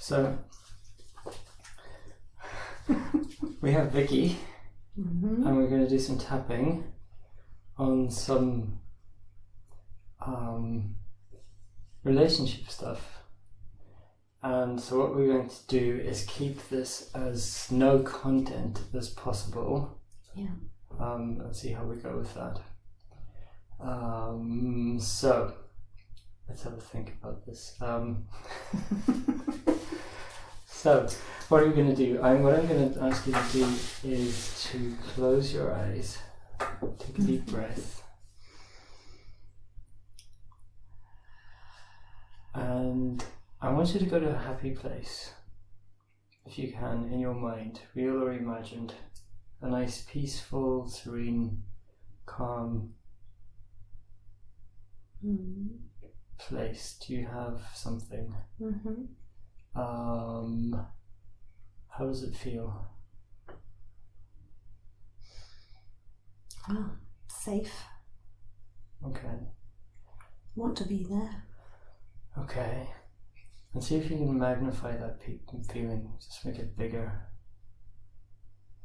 So we have Vicky, and we're going to do some tapping on some relationship stuff. And so what we're going to do is keep this as no content as possible. Yeah. Let's see how we go with that. So let's have a think about this. So what are we going to do? What I'm going to ask you to do is to close your eyes, take a deep breath, and I want you to go to a happy place, if you can, in your mind, real or imagined. A nice, peaceful, serene, calm place. Do you have something? How does it feel? Safe. Okay. Want to be there. Okay. And see if you can magnify that feeling. Just make it bigger.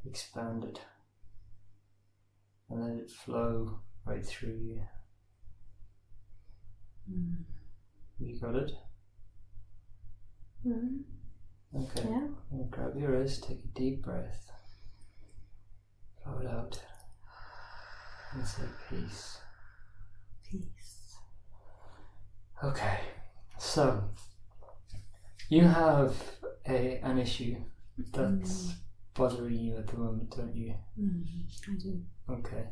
Expand it. And let it flow right through you. You got it? Okay. Yeah. And grab your wrist, take a deep breath. Blow it out. And say peace. Peace. Okay. So you have an issue that's bothering you at the moment, don't you? I do. Okay.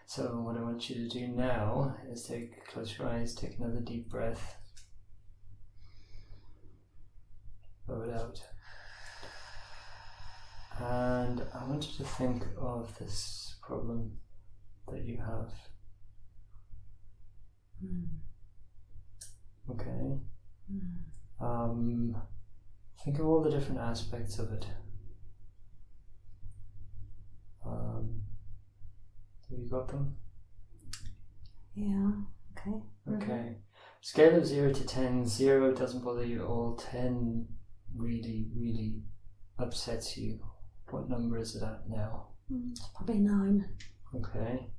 So what I want you to do now is close your eyes, take another deep breath. Blow it out. And I want you to think of this problem that you have. Okay. Think of all the different aspects of it. Have you got them? Yeah. Okay. Okay. Scale of 0 to 10. 0 doesn't bother you at all. 10 really, really upsets you. What number is it at now? It's probably 9. Okay.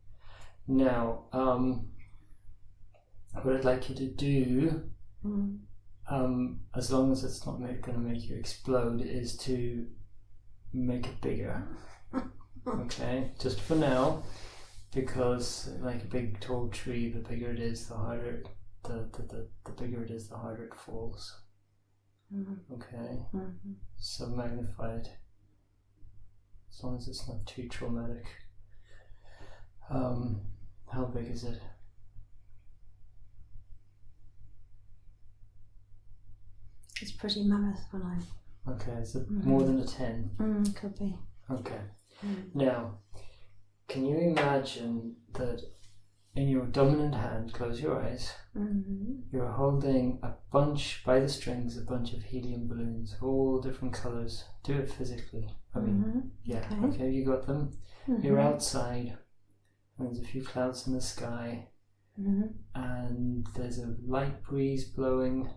Now, what I'd like you to do, as long as it's not going to make you explode, is to make it bigger. Okay, just for now, because like a big tall tree, the bigger it is, the harder the bigger it is, the harder it falls. Okay, so magnify it, as long as it's not too traumatic. How big is it? It's pretty mammoth when I... Okay, is it more than a 10? Could be. Okay. Now, can you imagine that in your dominant hand, close your eyes, you're holding a bunch, by the strings, a bunch of helium balloons, all different colours. Do it physically. I mean, yeah, okay, you got them. You're outside, and there's a few clouds in the sky, and there's a light breeze blowing,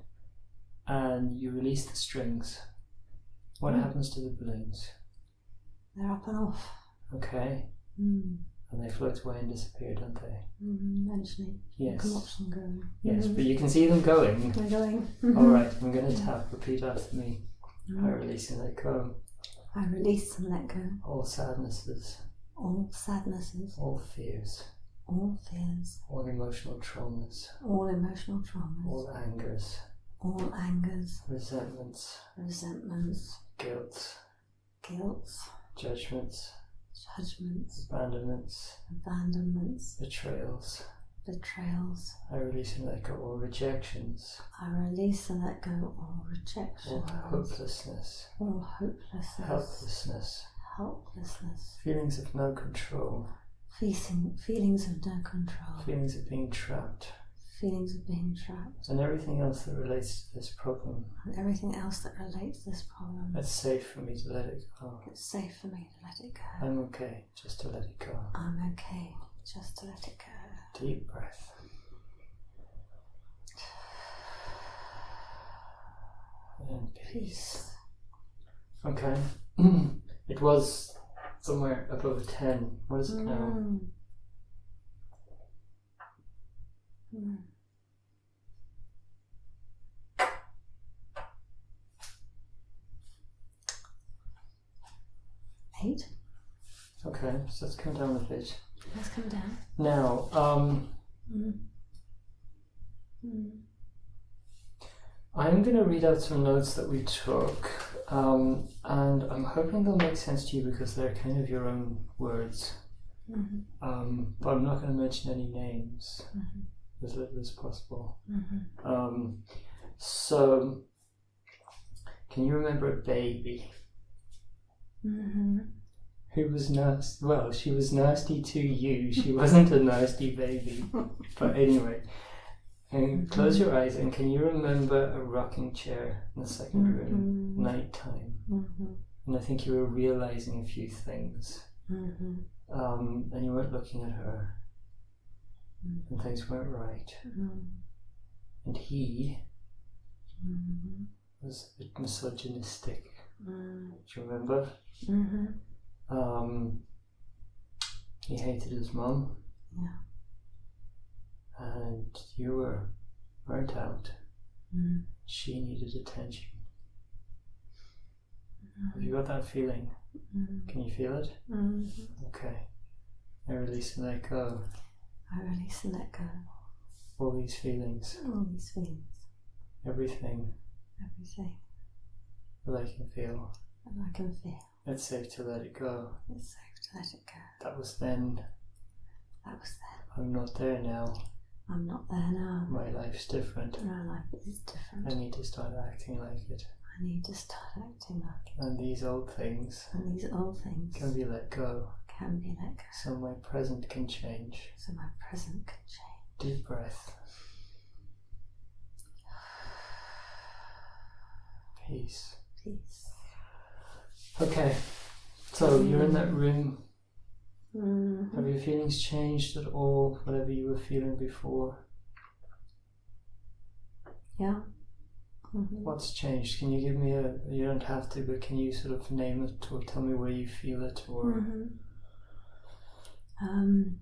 and you release the strings. What happens to the balloons? They're up and off. Okay. And they float away and disappear, don't they? Eventually. Yes. You can watch them go. Yes, but you can see them going. They're going. Alright, I'm going to tap. Repeat after me. I release and let go. I release and let go. All sadnesses. All sadnesses. All fears. All fears. All emotional traumas. All emotional traumas. All angers. All angers. Resentments. Resentments. Guilt. Guilts. Judgments. Judgments. Abandonments. Abandonments. Betrayals. Betrayals. I release and let go all rejections. I release and let go all rejection. All hopelessness. All hopelessness. Helplessness. Helplessness. Feelings of no control. Feelings of no control. Feelings of being trapped. Feelings of being trapped. And everything else that relates to this problem. And everything else that relates to this problem. It's safe for me to let it go. It's safe for me to let it go. I'm okay just to let it go. I'm okay just to let it go. Deep breath. And peace. Peace. Okay. It was somewhere above a 10. What is it now? 8. Okay, so let's come down a bit. Let's come down. Now, I'm going to read out some notes that we took, and I'm hoping they'll make sense to you because they're kind of your own words. But I'm not going to mention any names, as little as possible. So, can you remember a baby who was nasty? Well, she was nasty to you. She wasn't a nasty baby. But anyway, and close your eyes, and can you remember a rocking chair in the second room, nighttime? And I think you were realizing a few things. And you weren't looking at her. And things weren't right. And he was a bit misogynistic. Do you remember? He hated his mum. Yeah. And you were burnt out. She needed attention. Have you got that feeling? Can you feel it? Okay. I release and let go. I release and let go. All these feelings. All these feelings. Everything. Everything. That I can feel. And I can feel. It's safe to let it go. It's safe to let it go. That was then. That was then. I'm not there now. I'm not there now. My life's different. My life is different. I need to start acting like it. I need to start acting like it. And these old things. And these old things. Can be let go. Can be let go. So my present can change. So my present can change. Deep breath. Peace. Peace. Okay, so you're in that room. Mm-hmm. Have your feelings changed at all? Whatever you were feeling before? Yeah. Mm-hmm. What's changed? Can you give me a, you don't have to, but can you sort of name it or tell me where you feel it? Or Mm-hmm.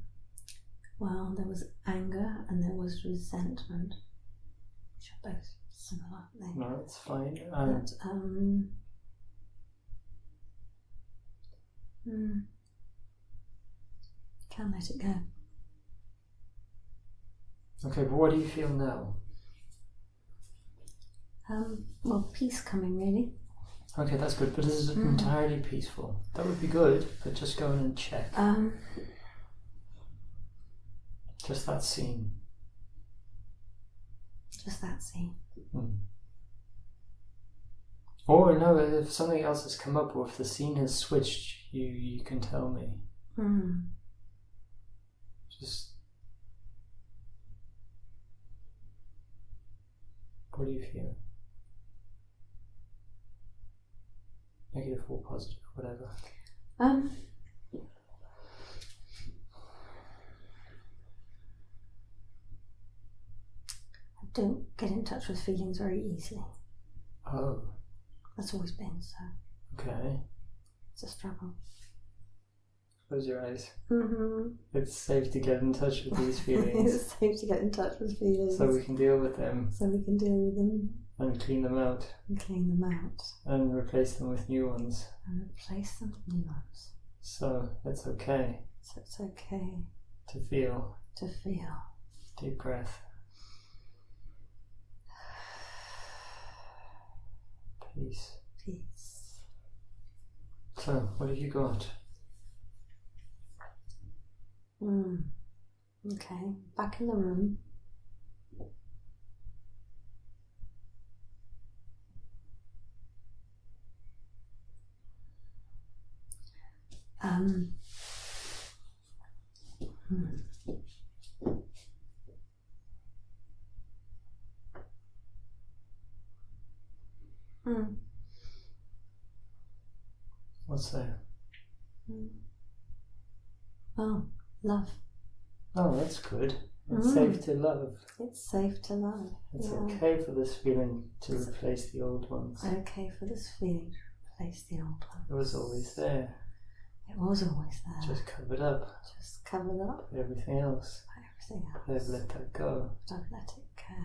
Well, there was anger and there was resentment, which are both similar things. No, it's fine. But, can't let it go. Okay, but what do you feel now? Well, peace coming, really. Okay, that's good, but is it entirely peaceful? That would be good, but just go in and check. Just that scene. Just that scene. Or no, if something else has come up, or if the scene has switched, you can tell me. Just, what do you feel? Negative or positive, whatever. I don't get in touch with feelings very easily. Oh. That's always been so. Okay. It's a struggle. Close your eyes. Mm-hmm. It's safe to get in touch with these feelings. It's safe to get in touch with feelings. So we can deal with them. So we can deal with them. And clean them out. And clean them out. And replace them with new ones. And replace them with new ones. So it's okay. So it's okay. To feel. To feel. Deep breath. Peace. Peace. So, what have you got? Okay, back in the room. What's there? Oh, love. Oh, that's good. It's safe to love. It's safe to love. It's okay for this feeling to replace the old ones. Okay for this feeling to replace the old ones. It was always there. It was always there. Just covered up. Just covered up. By everything else. By everything else. I've let that go. Don't let it go.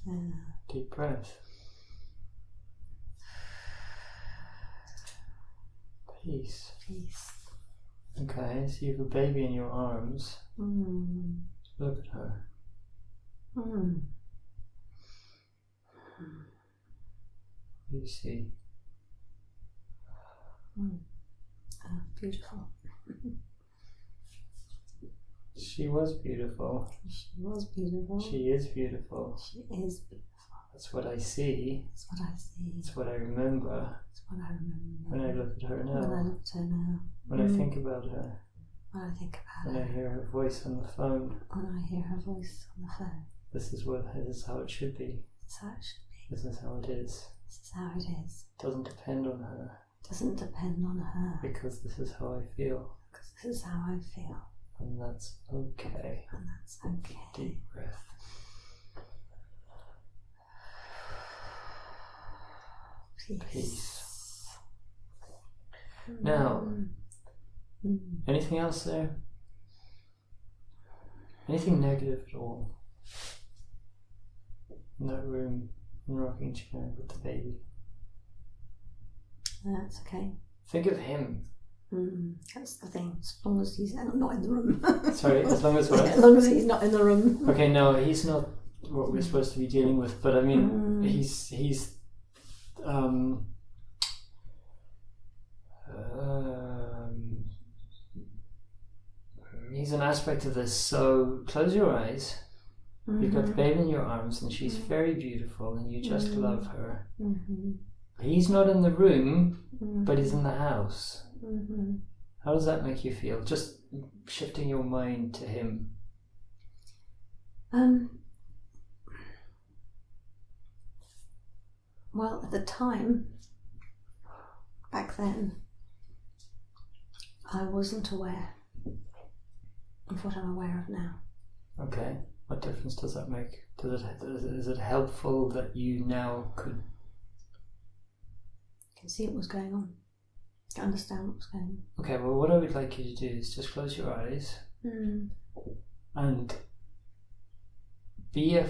Yeah. Deep breath. Peace. Peace. Okay, so you have a baby in your arms. Look at her. What do you see? Beautiful. She was beautiful. She was beautiful. She is beautiful. She is beautiful. That's what I see. That's what I see. That's what I remember. That's what I remember. When I look at her now. When I look at her now. When I think about her. When I think about when her. I hear her voice on the phone. When I hear her voice on the phone. This is how it should be. This is how it should be. This is how it is. This is how it is. It doesn't depend on her. It doesn't depend on her. Because this is how I feel. Because this is how I feel. And that's okay. And that's okay. Deep breath. Peace. Now, anything else there? Anything negative at all? In that room, in the rocking chair with the baby? That's okay. Think of him. That's the thing. As long as he's not in the room. Sorry, as long as what? As long as he's not in the room. Okay, no, he's not what we're supposed to be dealing with. But I mean, he's an aspect of this. So close your eyes. You've got the baby in your arms, and she's very beautiful, and you just love her. He's not in the room, but he's in the house. How does that make you feel? Just shifting your mind to him. Well, at the time, back then, I wasn't aware of what I'm aware of now. Okay. What difference does that make? Is it helpful that you now could can see what was going on, to understand what was going on? Okay, well, what I would like you to do is just close your eyes and be a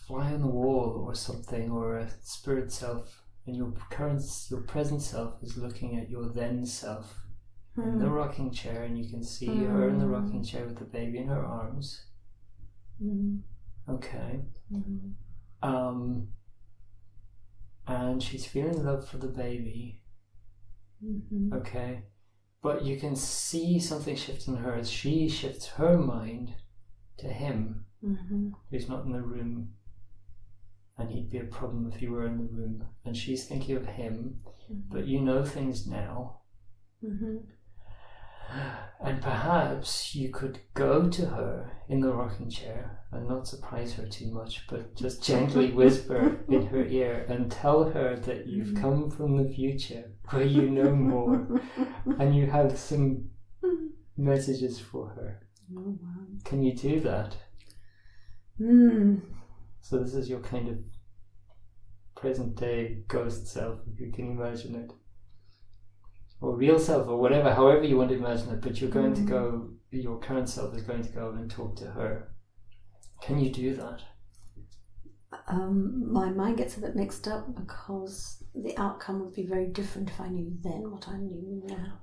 fly on the wall or something, or a spirit self, and your present self is looking at your then self in the rocking chair, and you can see her in the rocking chair with the baby in her arms. Okay. And she's feeling love for the baby. Okay. But you can see something shift in her as she shifts her mind to him, who's not in the room. And he'd be a problem if you were in the room. And she's thinking of him, but you know things now. And perhaps you could go to her in the rocking chair and not surprise her too much, but just gently whisper in her ear and tell her that you've come from the future where you know more and you have some messages for her. Oh, wow. Can you do that? So this is your kind of present day ghost self, if you can imagine it. Or real self, or whatever, however you want to imagine it, but you're going to go, your current self is going to go and talk to her. Can you do that? My mind gets a bit mixed up because the outcome would be very different if I knew then what I knew now.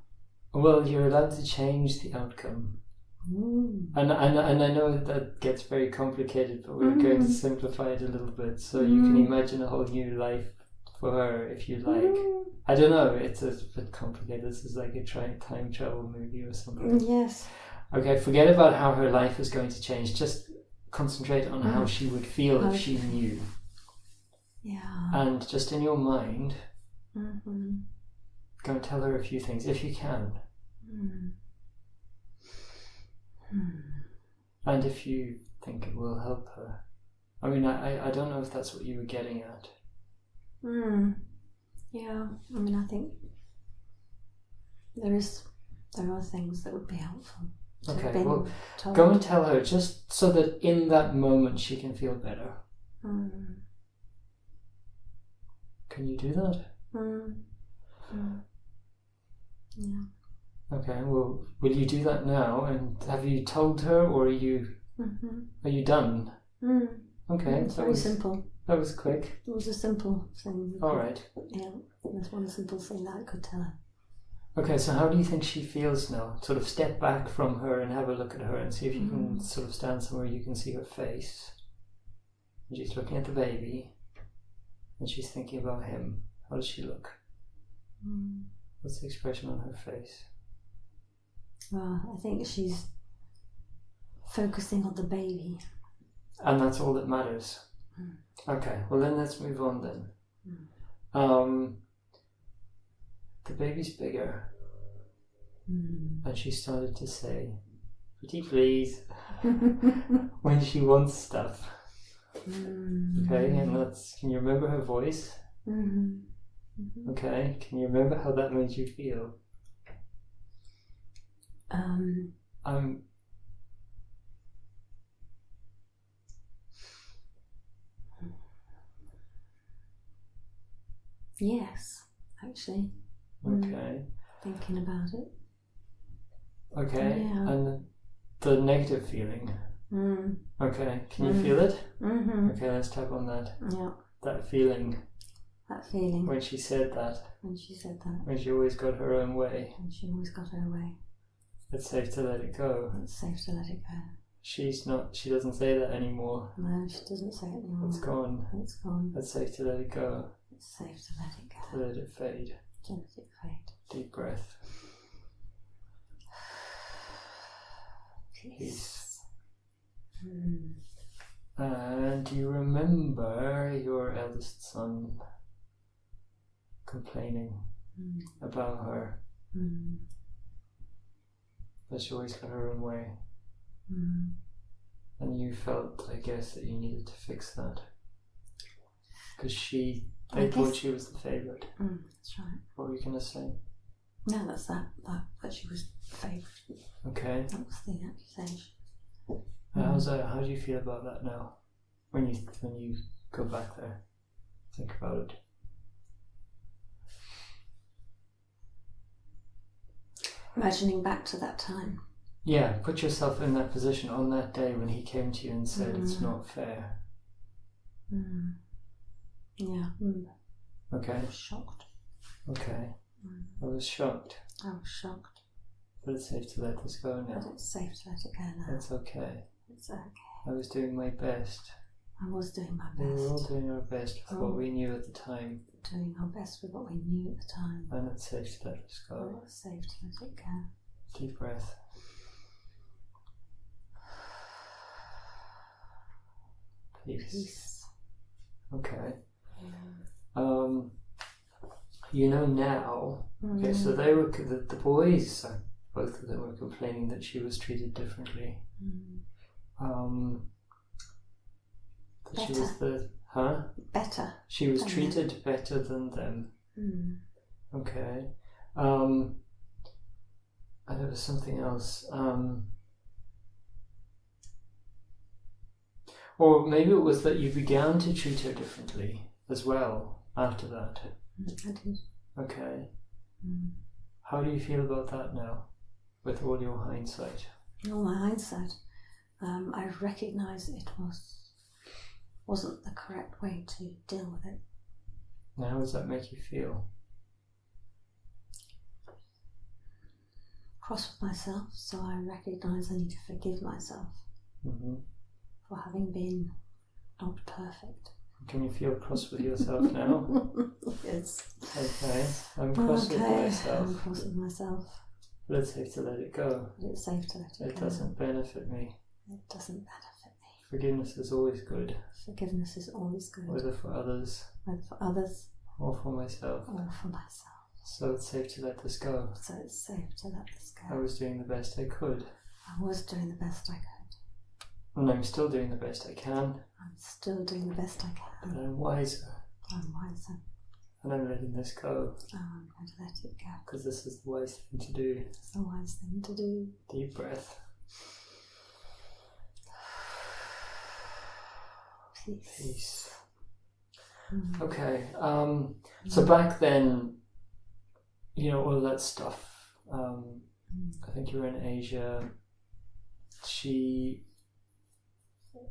Well, you're allowed to change the outcome. And I know that gets very complicated, but we're going to simplify it a little bit so you can imagine a whole new life for her if you like. I don't know, it's a bit complicated. This is like a time travel movie or something. Yes. Okay, forget about how her life is going to change. Just concentrate on how she would feel if she knew. Yeah. And just in your mind, go and tell her a few things, if you can. And if you think it will help her. I mean, I don't know if that's what you were getting at. Yeah, I mean, I think there are things that would be helpful. to have Okay, been well, told. go and tell her, just so that in that moment she can feel better. Can you do that? Yeah. Okay, well, will you do that now? And have you told her, or are you done? Okay, It's very simple. That was quick. It was a simple thing. All right. Yeah, there's one simple thing that I could tell her. Okay, so how do you think she feels now? Sort of step back from her and have a look at her and see if you can sort of stand somewhere you can see her face. And she's looking at the baby, and she's thinking about him. How does she look? What's the expression on her face? Well, I think she's focusing on the baby. And that's all that matters. Okay, well then let's move on then. The baby's bigger. And she started to say, "Pretty please," when she wants stuff. Okay, and can you remember her voice? Okay, can you remember how that made you feel? Yes, actually. Okay. Thinking about it. Okay, Yeah. and the negative feeling. Okay, can you feel it? Okay, let's tap on that. Yeah. That feeling. That feeling. When she said that. When she said that. When she always got her own way. When she always got her way. It's safe to let it go. It's safe to let it go. She doesn't say that anymore. No, she doesn't say it anymore. It's gone. It's gone. It's safe to let it go. It's safe to let it go. To let it fade. To let it fade. Deep breath. Peace. And do you remember your eldest son complaining about her? That she always got her own way. And you felt, I guess, that you needed to fix that. Because they thought she was the favourite. That's right. What were you going to say? No, that's that she was the favourite. Okay. That was the accusation. How do you feel about that now? When you go back there, think about it. Imagining back to that time. Yeah, put yourself in that position on that day when he came to you and said it's not fair. Yeah. Okay. I was shocked. Okay. I was shocked. I was shocked. But it's safe to let this go now. But it's safe to let it go now. It's okay. It's okay. I was doing my best. I was doing my best. We were all doing our best with what we knew at the time. Doing our best with what we knew at the time. And it's safe to let this go. It's safe to let it go. Deep breath. Peace. Okay. You know now. Okay, so they were the boys. Both of them were complaining that she was treated differently. That she was better. She was treated better than them. Okay. And there was something else. Or maybe it was that you began to treat her differently as well after that. I did. Okay. How do you feel about that now, with all your hindsight? All my hindsight, I recognise it wasn't the correct way to deal with it. Now, how does that make you feel? Cross with myself, so I recognise I need to forgive myself for having been not perfect. Can you feel cross with yourself now? Yes. Okay, I'm cross with myself. I'm cross with myself. But it's safe to let it go. But it's safe to let it go. It doesn't benefit me. It doesn't benefit me. Forgiveness is always good. Forgiveness is always good. Whether for others. Whether for others. Or for myself. Or for myself. So it's safe to let this go. So it's safe to let this go. I was doing the best I could. I was doing the best I could. And I'm still doing the best I can. I'm still doing the best I can. But I'm wiser. I'm wiser. And I'm letting this go. I'm going to let it go. Because this is the wise thing to do. It's the wise thing to do. Deep breath. Peace. Okay. So back then, you know, all that stuff. I think you were in Asia. She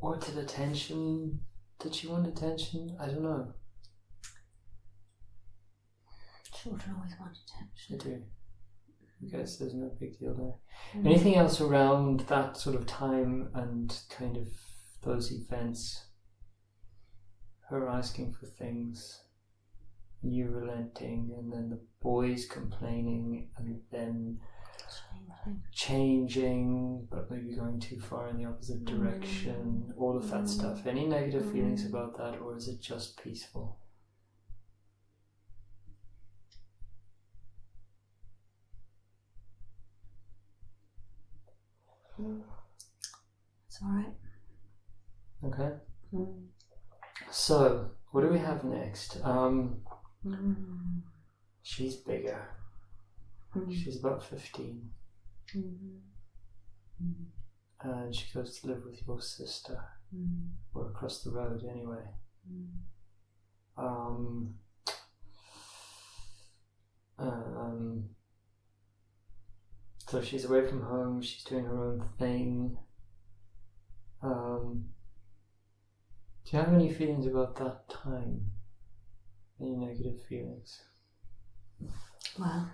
wanted attention. Did she want attention? I don't know. Children always want attention. They do. I guess there's no big deal there. Anything else around that sort of time and kind of those events? Her asking for things, you relenting, and then the boys complaining, and then changing, but maybe going too far in the opposite direction, all of that stuff. Any negative feelings about that, or is it just peaceful? It's alright. Okay. So, what do we have next? She's bigger. She's about 15. And she goes to live with your sister. Or across the road anyway. So she's away from home, she's doing her own thing. Do you have any feelings about that time? Any negative feelings? Well,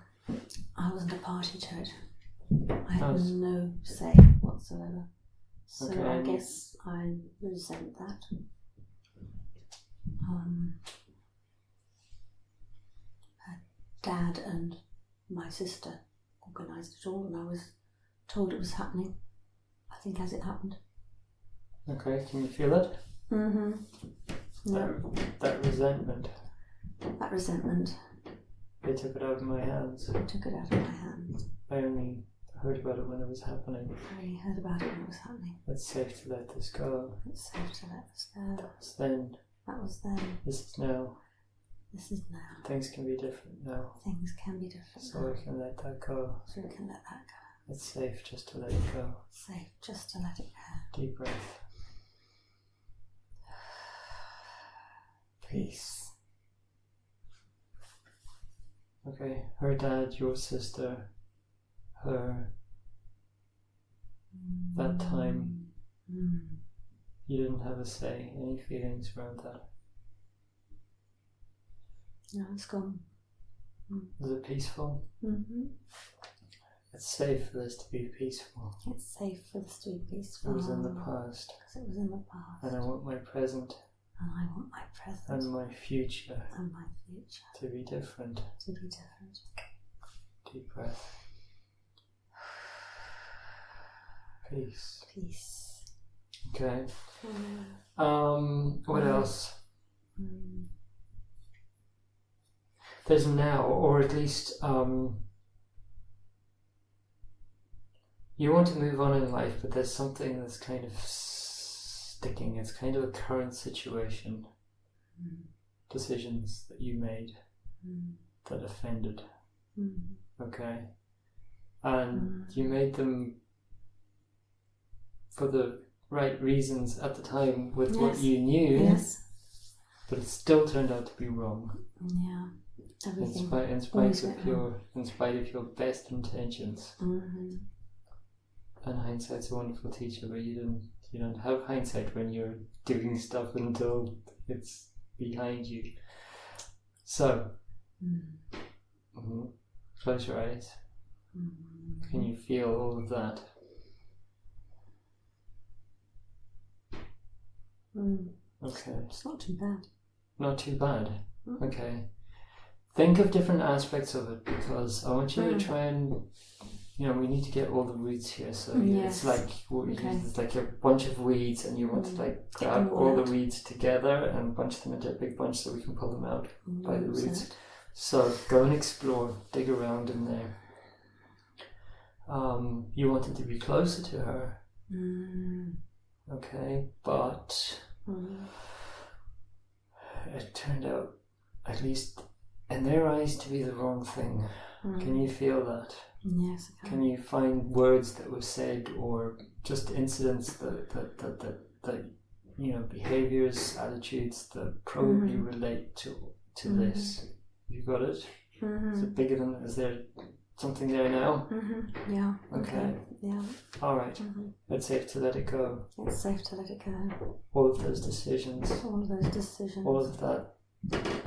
I wasn't a party to it. I had no say whatsoever. So Okay. I guess I resent that. Her dad and my sister organised it all, and I was told it was happening, I think, as it happened. Okay, can you feel it? That resentment. That resentment. They took it out of my hands. I took it out of my hands. I only heard about it when it was happening. I only heard about it when it was happening. It's safe to let this go. It's safe to let this go. That was then. That was then. This is now. This is now. Things can be different now. Things can be different So now. we can let that go. So we can let that go. It's safe just to let it go. Safe just to let it go. Deep breath. Peace. Okay, her dad, your sister, her, that time, you didn't have a say. Any feelings around that? No, it's gone. Was it peaceful? It's safe for this to be peaceful. It's safe for this to be peaceful. It was in the past. Because it was in the past. And I want my present. And I want my present. And my future. And my future. To be different. To be different. Deep breath. Peace. Peace. Okay. What else? There's now, or at least you want to move on in life, but there's something that's kind of sticking. It's kind of a current situation. Decisions that you made that offended. Okay. And you made them for the right reasons at the time with what you knew. Yes. But it still turned out to be wrong. Yeah. Everything. In spite of your best intentions. And hindsight's a wonderful teacher, but you don't have hindsight when you're doing stuff until it's behind you. So, close your eyes. Can you feel all of that? Okay. It's not too bad. Not too bad. Okay. Think of different aspects of it, because I want you to try and, we need to get all the roots here. So it's like it's like a bunch of weeds, and you want to like grab all the weeds together and bunch them into a big bunch so we can pull them out by the roots. So go and explore, dig around in there. You wanted to be closer to her. Okay, but it turned out, at least in their eyes, noise to be the wrong thing? Can you feel that? Yes, I Can you find words that were said or just incidents that you know, behaviours, attitudes that probably relate to this? You got it? Is it bigger than, is there something there now? Yeah. Okay. Yeah. All right. It's safe to let it go. It's safe to let it go. All of those decisions. All of those decisions. All of that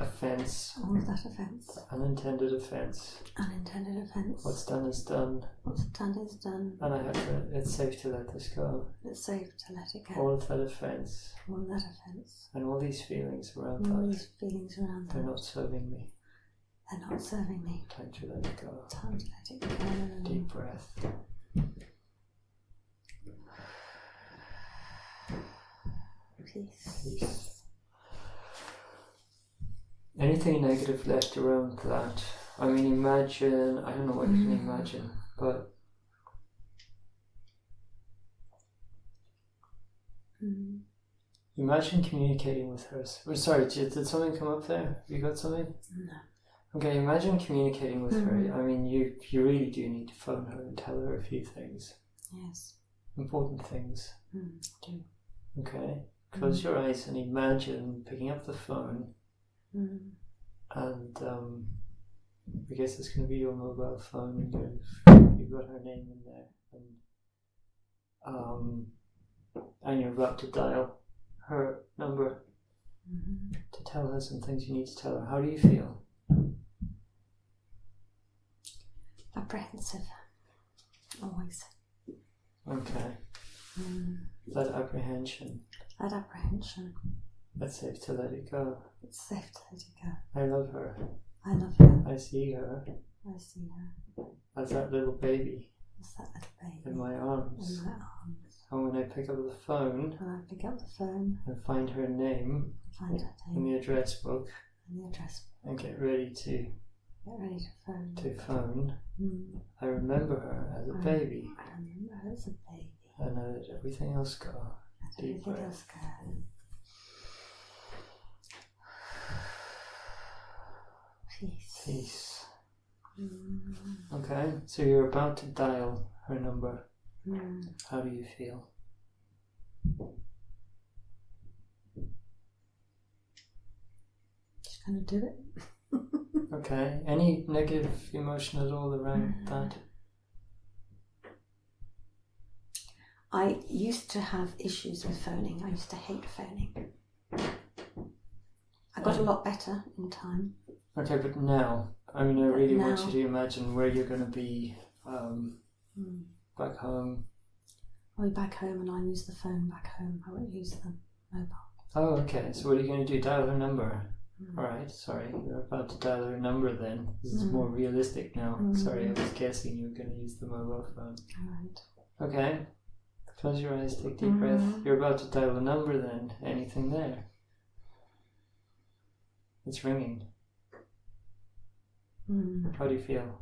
offence. All of that offence. Unintended offence. Unintended offence. What's done is done. What's done is done. And I have to, it's safe to let this go. It's safe to let it go. All of that offence. All of that offence. And all these feelings around All that. these feelings around They're that. not serving me. They're not serving me. Time to let it go. Time to let it go. Deep breath. Peace. Peace. Anything negative left around that? I mean, imagine, I don't know what you can imagine, but imagine communicating with her. Oh, sorry, did something come up there? You got something? No. Okay, imagine communicating with her. I mean, you really do need to phone her and tell her a few things. Yes. Important things. Do. Okay. Close your eyes and imagine picking up the phone and I guess it's going to be your mobile phone and you've got her name in there and you're about to dial her number to tell her some things you need to tell her. How do you feel? Apprehensive. Always. Okay. That apprehension. That apprehension. It's safe to let it go. It's safe to let it go. I love her. I love her. I see her I see her. as that little baby As that little baby. in my arms. In my arms. And when I pick up the phone When I pick up the phone and find her name find her in name the address book and the address. and get ready to Get ready to phone. phone, I remember her as a baby. I remember her as a baby. And I let everything else go. Let Deep everything breath. else go. Peace. Peace. Okay, so you're about to dial her number. How do you feel? Just gonna do it. Okay, any negative emotion at all around that? I used to have issues with phoning. I used to hate phoning. I got a lot better in time. Okay, but now, I mean, I really want now- you to imagine where you're going to be back home. I'll be back home and I'll use the phone back home. I won't use the mobile. Oh, okay, so what are you going to do? Dial her number? Alright, sorry, you're about to dial her number then. This is more realistic now. Sorry, I was guessing you were going to use the mobile phone. Alright. Okay, close your eyes, take a deep breath. You're about to dial the number then. Anything there? It's ringing. How do you feel?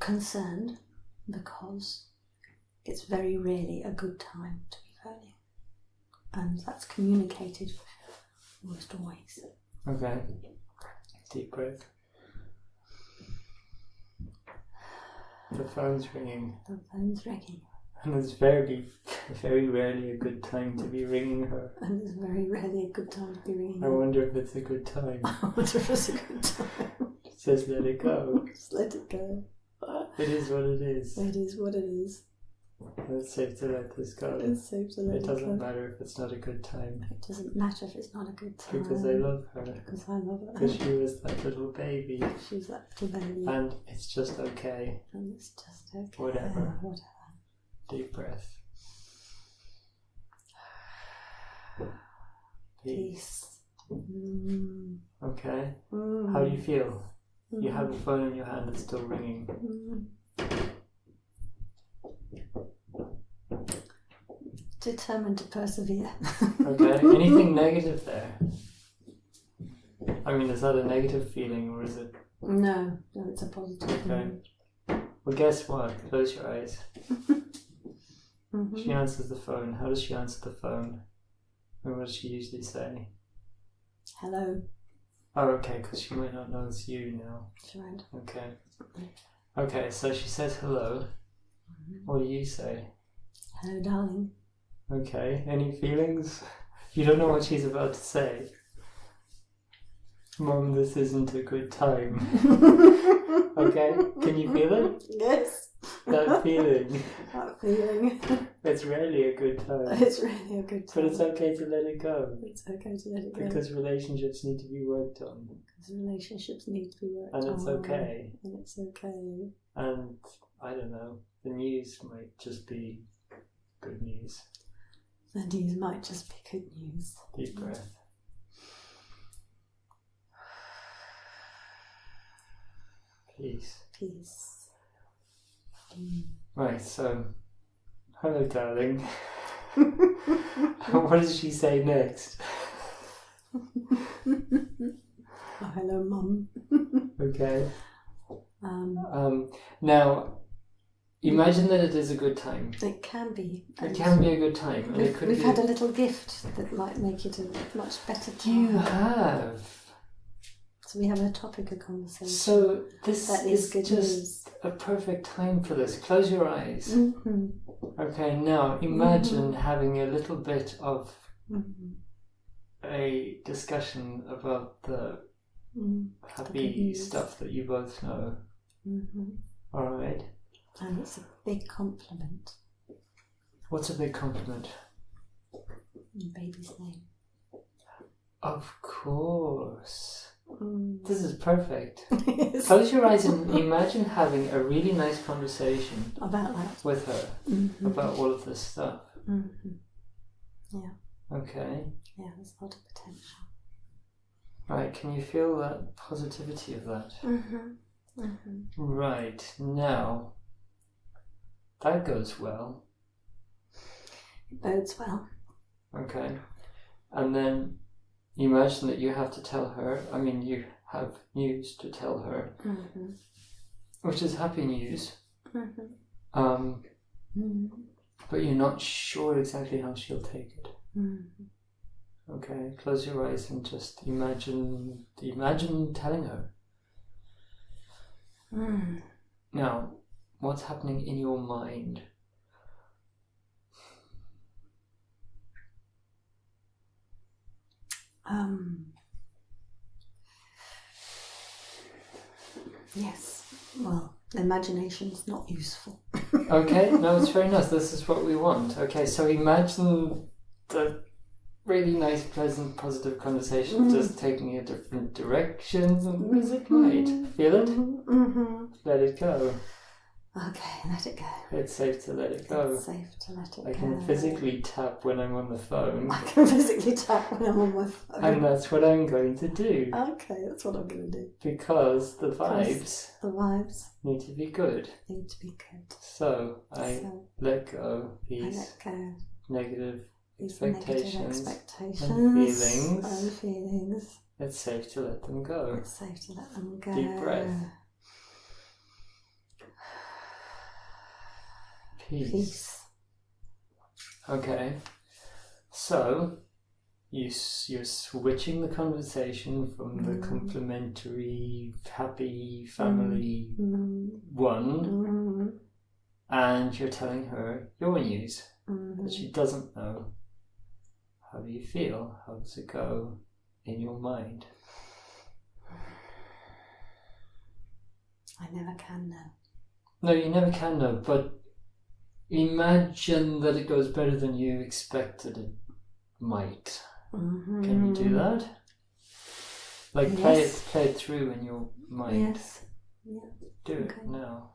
Concerned, because it's very rarely a good time to be phoning. And that's communicated almost always. Okay, deep breath. The phone's ringing. The phone's ringing. And it's very, very rarely a good time to be ringing her. And it's very rarely a good time to be ringing I her. wonder if it's a good time. I wonder if it's a good time. It says let it go. Just let it go. It is what it is. It is what it is. It's safe to let this go. It's safe to let It it doesn't go. matter if it's not a good time. It doesn't matter if it's not a good time. Because I love her. Because I love her. Because she was that little baby. She's that little baby. And it's just okay. And it's just okay. Whatever. Whatever. Deep breath. Peace. Okay. How do you feel? You have a phone in your hand that's still ringing. Determined to persevere. Okay. Anything negative there? I mean, is that a negative feeling or is it? No, it's a positive Okay. feeling. Well, guess what? Close your eyes. She answers the phone. How does she answer the phone? And what does she usually say? Hello. Oh, okay, because she might not know it's you now. That's right. Okay. Okay, so she says hello. What do you say? Hello, darling. Okay, any feelings? You don't know what she's about to say. Mom, this isn't a good time. Okay, can you feel it? Yes. That feeling. That feeling. It's really a good time. It's really a good time. But it's okay to let it go. It's okay to let it go. Because relationships need to be worked on. Because relationships need to be worked on. And it's okay. And it's okay. And, I don't know, the news might just be good news. The news might just be good news. Deep breath. Peace. Peace. Right, so, hello, darling. What does she say next? Oh, hello, Mum. Okay. Now, imagine that it is a good time. It can be. It can be a good time. And it could we've be had a little gift that might make it a much better time. You have. So we have a topic of conversation. So this that is good just news. a perfect time for this. Close your eyes. Mm-hmm. Okay, now imagine having a little bit of a discussion about the happy stuff that you both know. All right. And it's a big compliment. What's a big compliment? The baby's name. Of course. This is perfect. Yes. Close your eyes and imagine having a really nice conversation about that with her about all of this stuff. Yeah. Okay. Yeah, there's a lot of potential. Right, can you feel that positivity of that? Right, now, that goes well. It bodes well. Okay. And then imagine that you have to tell her, you have news to tell her, which is happy news. But you're not sure exactly how she'll take it. Okay, close your eyes and just imagine telling her. Now, what's happening in your mind? Yes. Well, imagination's not useful. Okay, no, it's very nice. This is what we want. Okay, so imagine the really nice, pleasant, positive conversation just taking a different direction. And is it right? Feel it? Let it go. Okay, let it go. It's safe to let it go. It's safe to let it go. I can physically tap when I'm on the phone. I can physically tap when I'm on my phone. And that's what I'm going to do. Okay, that's what I'm going to do. Because the vibes need to be good. Need to be good. So I let go these negative expectations and feelings. It's safe to let them go. It's safe to let them go. Deep breath. Peace. Okay. So you're switching the conversation from the complimentary, happy family one, and you're telling her your news that she doesn't know. How do you feel? How does it go in your mind? I never can know. No, you never can know, but imagine that it goes better than you expected it might. Can you do that? Like play it through in your mind. Yes. Yeah. Do it now.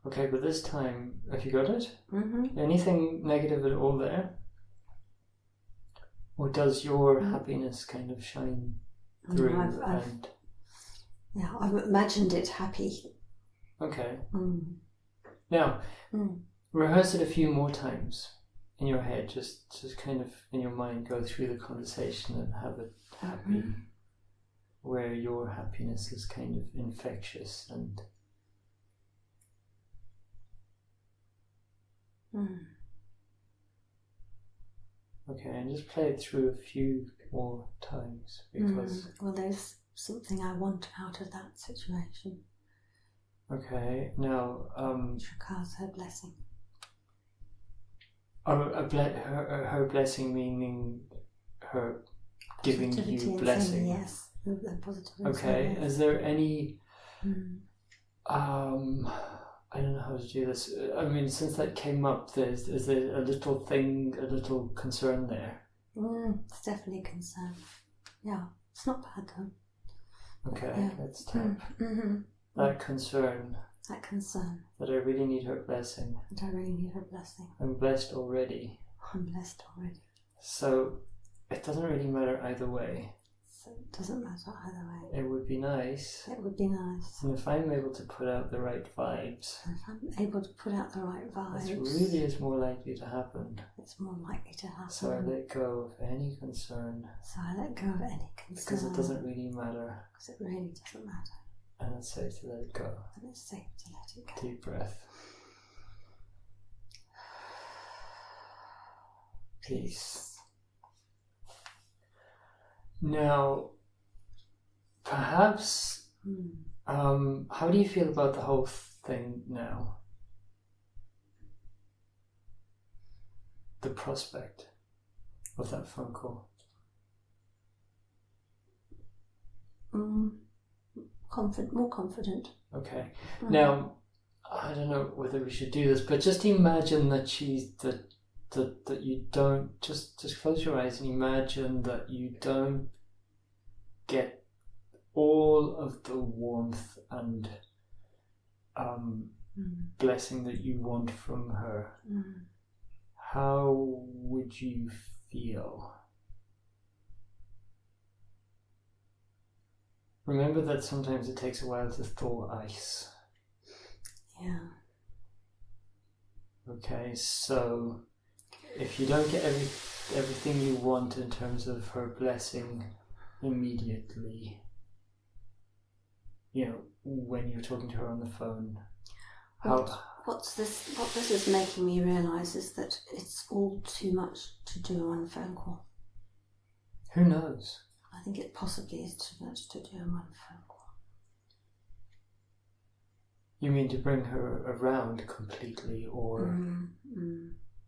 Okay, but this time, have you got it? Anything negative at all there? Or does your happiness kind of shine through? I've imagined it happy. Okay. Now, rehearse it a few more times in your head, just kind of in your mind, go through the conversation and have it happy, where your happiness is kind of infectious and. Okay, and just play it through a few more times because. Well, there's something I want out of that situation. Okay, now. Which requires her blessing. Her blessing meaning her giving you blessing. Yes, the positivity. Okay, is there any? I don't know how to do this. I mean, since that came up, is there a little concern there? It's definitely a concern. Yeah, it's not bad though. Okay, yeah. Let's tap. That concern. That concern. That I really need her blessing. That I really need her blessing. I'm blessed already. I'm blessed already. So, it doesn't really matter either way. So it doesn't matter either way. It would be nice. It would be nice. And if I'm able to put out the right vibes. And if I'm able to put out the right vibes. It really is more likely to happen. It's more likely to happen. So I let go of any concern. So I let go of any concern. Because it doesn't really matter. Because it really doesn't matter. And it's safe to let it go. And it's safe to let it go. Deep breath. Peace. Now, perhaps, how do you feel about the whole thing now? The prospect of that phone call. More confident. Okay. Now, I don't know whether we should do this, but just imagine that that you don't just close your eyes and imagine that you don't get all of the warmth and blessing that you want from her. How would you feel? Remember that sometimes it takes a while to thaw ice. Yeah. Okay, so if you don't get everything you want in terms of her blessing immediately, when you're talking to her on the phone, what this is making me realise is that it's all too much to do on a phone call. Who knows? I think it possibly is too much to do on one phone call. You mean to bring her around completely, or?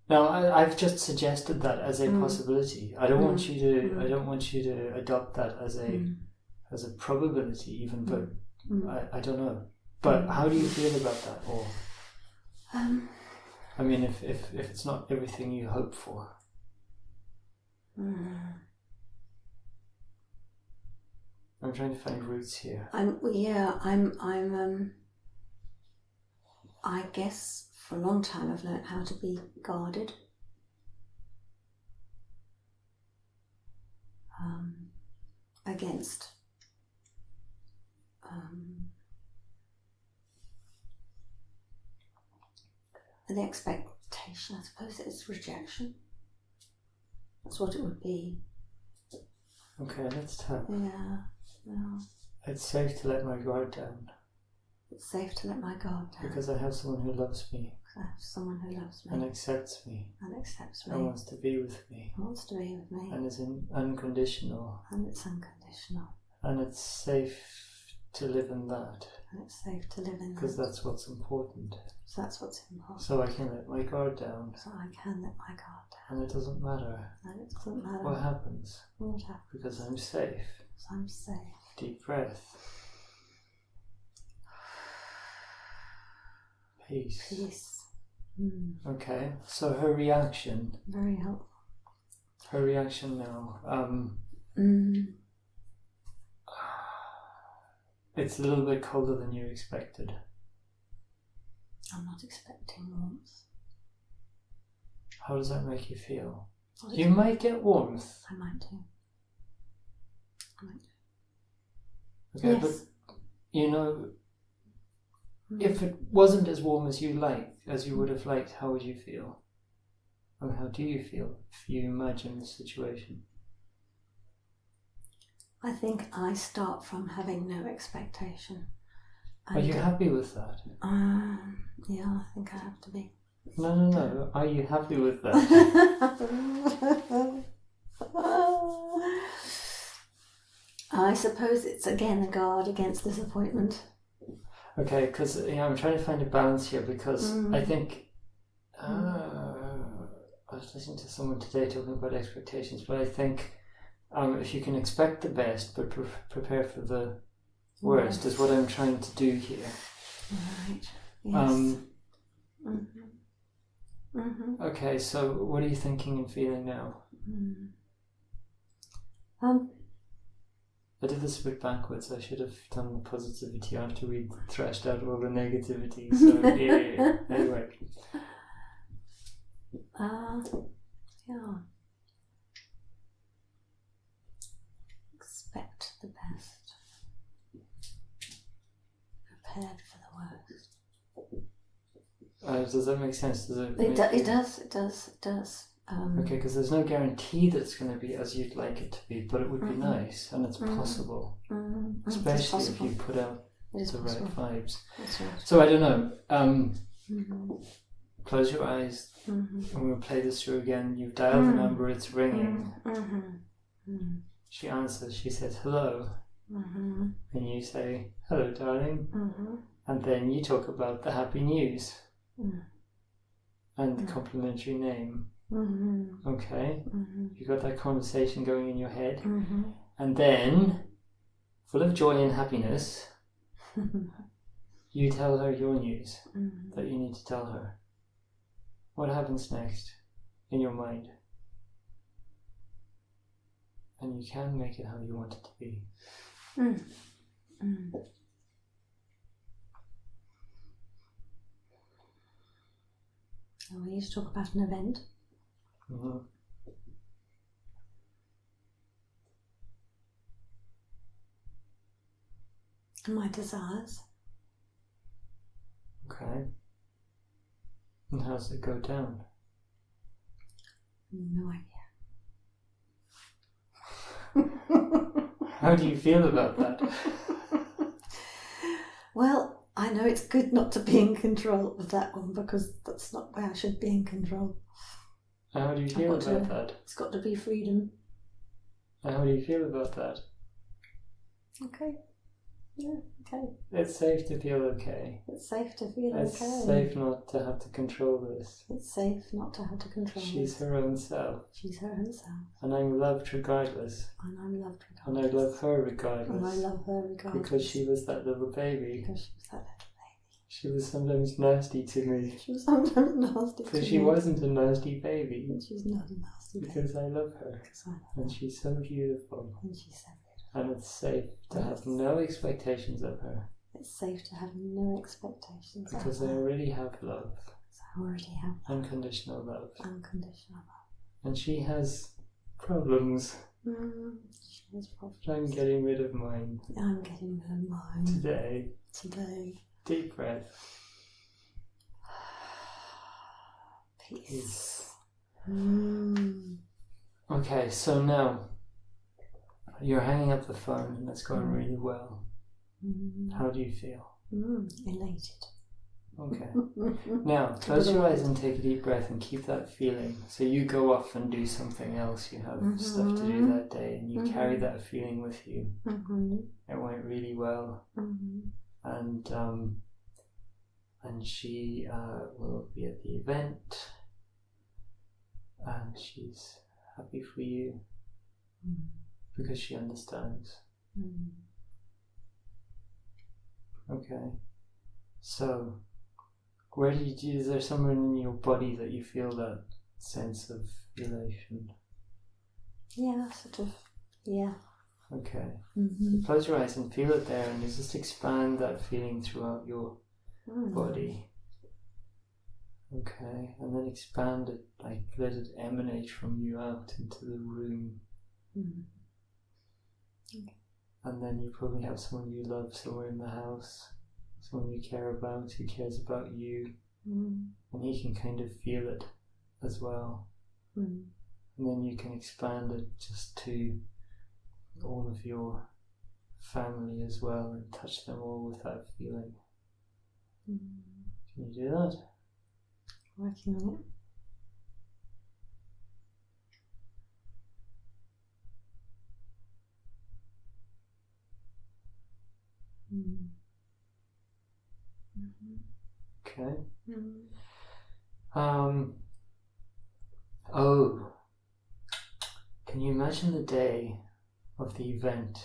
Now, I've just suggested that as a possibility. I don't want you to. I don't want you to adopt that as a probability, even. But I don't know. But how do you feel about that? Or, I mean, if it's not everything you hope for. I'm trying to find roots here. I guess for a long time I've learned how to be guarded. Against the expectation, I suppose it's rejection. That's what it would be. Okay, let's tap. Yeah. It's safe to let my guard down. It's safe to let my guard down. Because I have someone who loves me. Because I have someone who loves me. And accepts me. And accepts me. And wants to be with me. And wants to be with me. And is unconditional. And it's unconditional. And it's safe to live in that. And it's safe to live in that. Because that's what's important. So that's what's important. So I can let my guard down. So I can let my guard down. And it doesn't matter. And it doesn't matter. What happens? What happens? Because I'm safe. Because I'm safe. Deep breath. Peace. Peace. Okay, so her reaction. Very helpful. Her reaction now. It's a little bit colder than you expected. I'm not expecting warmth. How does that make you feel? You might get warmth. I might do. Okay, yes. But if it wasn't as warm as you would have liked, how would you feel? And how do you feel if you imagine the situation? I think I start from having no expectation. Are you happy with that? Yeah, I think I have to be. No. Are you happy with that? I suppose it's again a guard against disappointment. Okay, because I'm trying to find a balance here, because I think I was listening to someone today talking about expectations, but I think if you can expect the best but prepare for the worst is what I'm trying to do here. Right. Yes. Okay, so what are you thinking and feeling now? I did this a bit backwards. I should have done the positivity after we thrashed out all the negativity. So yeah. Anyway. Yeah. Expect the best. Prepared for the worst. Does that make sense? Does it? It does. Okay, because there's no guarantee that it's going to be as you'd like it to be, but it would be nice, and it's possible, especially if you put out the right vibes. That's right. So I don't know. Close your eyes, and we'll play this through again. You've dialed the number; it's ringing. She answers. She says hello, and you say hello, darling, and then you talk about the happy news and the complimentary name. Okay, you got that conversation going in your head, and then, full of joy and happiness, you tell her your news that you need to tell her. What happens next in your mind? And you can make it how you want it to be. We used to talk about an event. My desires. Okay. And how does it go down? No idea. How do you feel about that? Well, I know it's good not to be in control of that one, because that's not where I should be in control. How do you feel about that? It's got to be freedom. How do you feel about that? Okay. Yeah, okay. It's safe to feel okay. It's safe to feel It's okay. It's safe not to have to control this. It's safe not to have to control She's this. her own self. She's her own self. And I'm loved regardless. And I'm loved regardless. And I love her regardless. And I love her regardless. Because she was that little baby. Because she was that little baby. She was sometimes nasty to me. She was sometimes nasty to me. Because she wasn't a nasty baby. And she's not a nasty baby. Because I love her. Because I love her. And she's so beautiful. And she's so beautiful. And it's safe to have no expectations of her. It's safe to have no expectations of her. Because I already have love. Because I already have unconditional love. Unconditional love. And she has problems. She has problems. But I'm getting rid of mine. I'm getting rid of mine. Today. Deep breath. Peace. Okay, so now you're hanging up the phone and it's going really well. How do you feel? Elated. Okay. Now, close your eyes and take a deep breath and keep that feeling. So you go off and do something else. You have stuff to do that day and you carry that feeling with you. It went really well. And she will be at the event. And she's happy for you because she understands. Okay. So, is there somewhere in your body that you feel that sense of elation? Yeah, sort of. Yeah. Okay. So close your eyes and feel it there, and you just expand that feeling throughout your body. Okay, and then expand it, like let it emanate from you out into the room. Okay. And then you probably have someone you love somewhere in the house, someone you care about, who cares about you, and he can kind of feel it as well. And then you can expand it just to all of your family as well and touch them all with that feeling. Can you do that? Working on it. Okay. Oh, can you imagine the day of the event?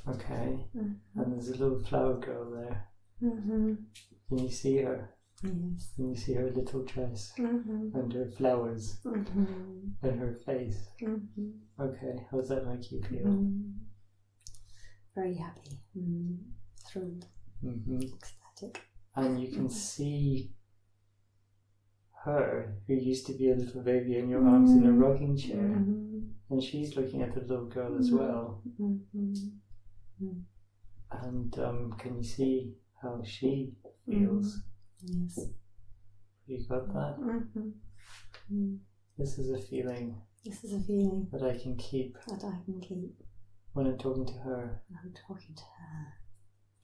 Okay. And there's a little flower girl there. Can you see her? Yes. Can you see her little dress and her flowers and her face? Okay, how does that make you feel? Very happy, thrilled, ecstatic. And you can see her, who used to be a little baby in your arms in a rocking chair, and she's looking at the little girl as well. And can you see how she feels? Yes. You got that? This is a feeling. This is a feeling that I can keep. That I can keep. When I'm talking to her. When I'm talking to her.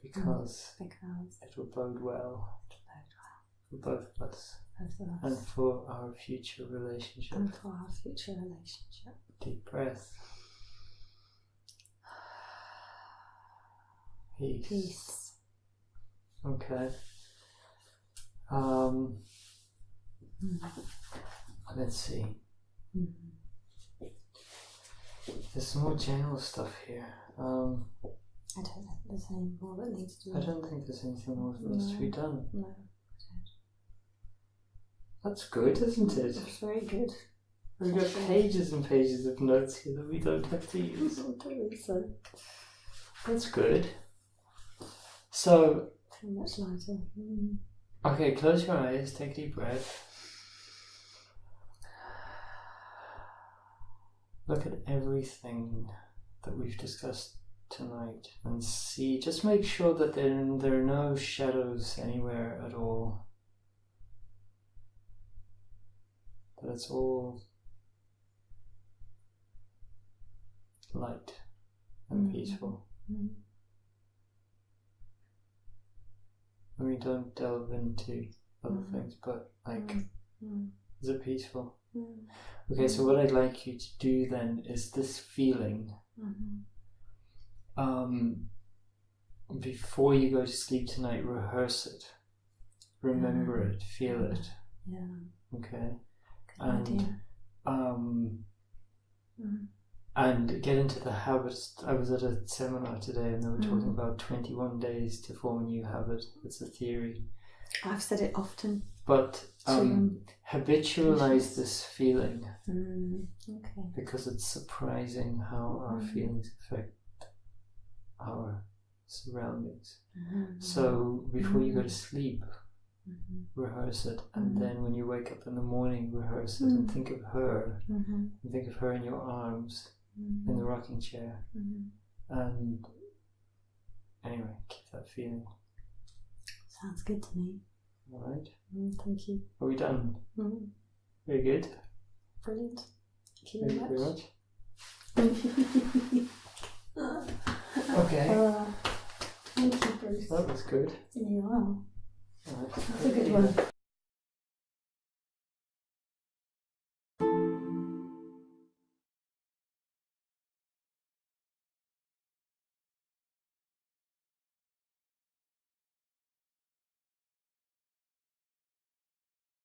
Because it will bode well. For both of us. And for our future relationship. Deep breath. Peace. Okay. Let's see. There's some more general stuff here. I don't think there's any more that needs to be done. I don't think there's anything more that needs to be done. No, I don't. That's good, isn't it? That's very good. We've got pages and pages of notes here that we don't have to use. I don't think so. That's good. So, Feel much lighter. Okay, close your eyes, take a deep breath. Look at everything that we've discussed tonight and see, just make sure that there are no shadows anywhere at all. That it's all light and peaceful. I mean, don't delve into other things, but like, is it peaceful? Okay, so what I'd like you to do then is this feeling, before you go to sleep tonight, rehearse it, remember it, feel it. Yeah. Okay. Good idea. And get into the habits. I was at a seminar today and they were talking about 21 days to form a new habit. It's a theory. I've said it often. But habitualize this feeling. Okay. Because it's surprising how our feelings affect our surroundings. So before you go to sleep, rehearse it, and then when you wake up in the morning, rehearse it, and think of her, and think of her in your arms, in the rocking chair, and anyway, keep that feeling. Sounds good to me. All right. Thank you. Are we done? Very good. Brilliant. Thank you very much. Okay. Thank you, Bruce. That was good. Yeah. Right. That's a good one.